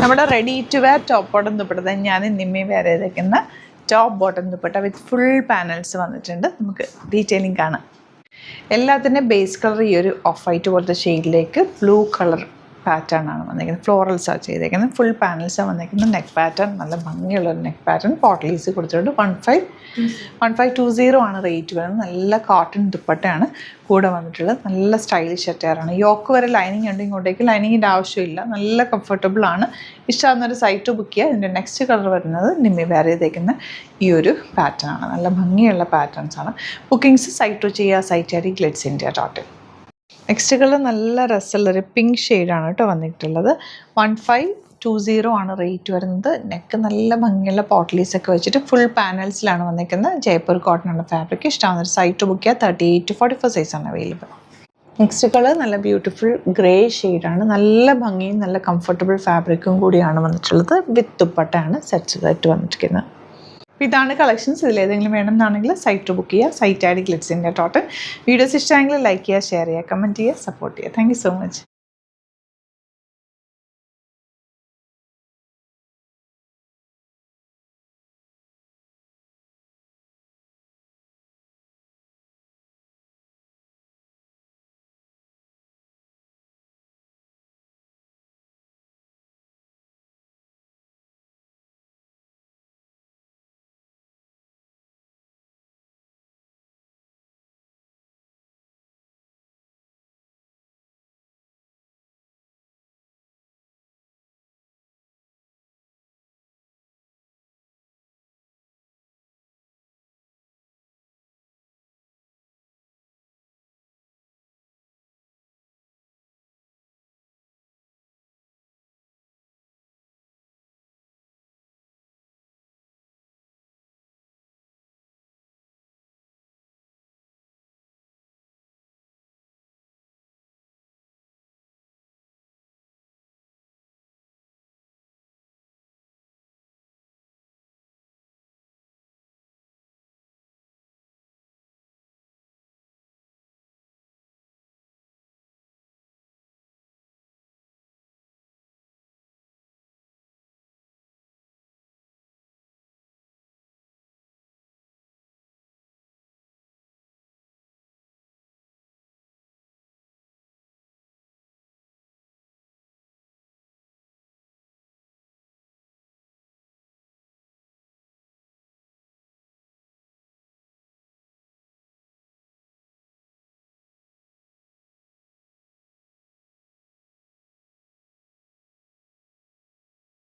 നമ്മുടെ ready to wear top bottom dupatta ഞാൻ Nimmi wear ചെയ്തേക്കുന്ന top bottom dupatta with full panels വന്നിട്ടുണ്ട്. നമുക്ക് ഡീറ്റെയിലിംഗ് കാണാം. എല്ലാത്തിൻ്റെ ബേസ് കളർ ഈ ഒരു ഓഫ് വൈറ്റ് പോലത്തെ ഷെയ്ഡിലേക്ക് ബ്ലൂ കളർ പാറ്റേൺ ആണ് വന്നിരിക്കുന്നത്. ഫ്ലോറൽസാണ് ചെയ്തേക്കുന്നത്. ഫുൾ പാനൽസാണ് വന്നിരിക്കുന്നത്. നെക്ക് പാറ്റേൺ നല്ല ഭംഗിയുള്ളൊരു നെക്ക് പാറ്റേൺ. പോട്ട്ലീസ് കൊടുത്തിട്ടുണ്ട്. 1520 ആണ് റേറ്റ് വരുന്നത്. നല്ല കോട്ടൺ ദുപ്പട്ടയാണ് കൂടെ വന്നിട്ടുള്ളത്. നല്ല സ്റ്റൈലിഷ് അറ്റയറാണ്. യോക്ക് വരെ ലൈനിങ് ഉണ്ട്. ഇങ്ങോട്ടേക്ക് ലൈനിങ്ങിൻ്റെ ആവശ്യമില്ല. നല്ല കംഫർട്ടബിൾ ആണ്. ഇഷ്ടമാകുന്നൊരു സൈറ്റ് ബുക്ക് ചെയ്യുക. ഇതിൻ്റെ നെക്സ്റ്റ് കളർ വരുന്നത് നിമ്മി വെയർ ചെയ്തേക്കുന്ന ഈ ഒരു പാറ്റേൺ ആണ്. നല്ല ഭംഗിയുള്ള പാറ്റേൺസ് ആണ്. ബുക്കിംഗ്സ് സൈറ്റ് ചെയ്യുക. Site I D glitz India .in. Next colour നല്ല രസമുള്ളൊരു പിങ്ക് ഷെയ്ഡാണ് കേട്ടോ വന്നിട്ടുള്ളത്. 1520 ആണ് റേറ്റ് വരുന്നത്. നെക്ക് നല്ല ഭംഗിയുള്ള പോട്ട്ലീസൊക്കെ വെച്ചിട്ട് ഫുൾ പാനൽസിലാണ് വന്നിരിക്കുന്നത്. ജയ്പൂർ കോട്ടൺ ആണ് ഫാബ്രിക്. ഇഷ്ടമാകുന്നൊരു സൈറ്റ് ബുക്ക് ചെയ്യുക. 38 to 44 സൈസാണ് അവൈലബിൾ. നെക്സ്റ്റ് കളർ നല്ല ബ്യൂട്ടിഫുൾ ഗ്രേ ഷെയ്ഡാണ്. നല്ല ഭംഗിയും നല്ല കംഫർട്ടബിൾ ഫാബ്രിക്കും കൂടിയാണ് വന്നിട്ടുള്ളത്. വിത്ത് ദുപ്പട്ടയാണ് സെറ്റ് വന്നിരിക്കുന്നത്. ഇതാണ് കളക്ഷൻസ്. ഇതിലേതെങ്കിലും വേണമെന്നാണെങ്കിൽ സൈറ്റ് ബുക്ക് ചെയ്യുക. Site I D glitz India .in. Videos ഇഷ്ടമെങ്കിൽ ലൈക്ക് ചെയ്യുക, ഷെയർ ചെയ്യുക, കമൻറ്റ് ചെയ്യുക, സപ്പോർട്ട് ചെയ്യുക. Thank you so much.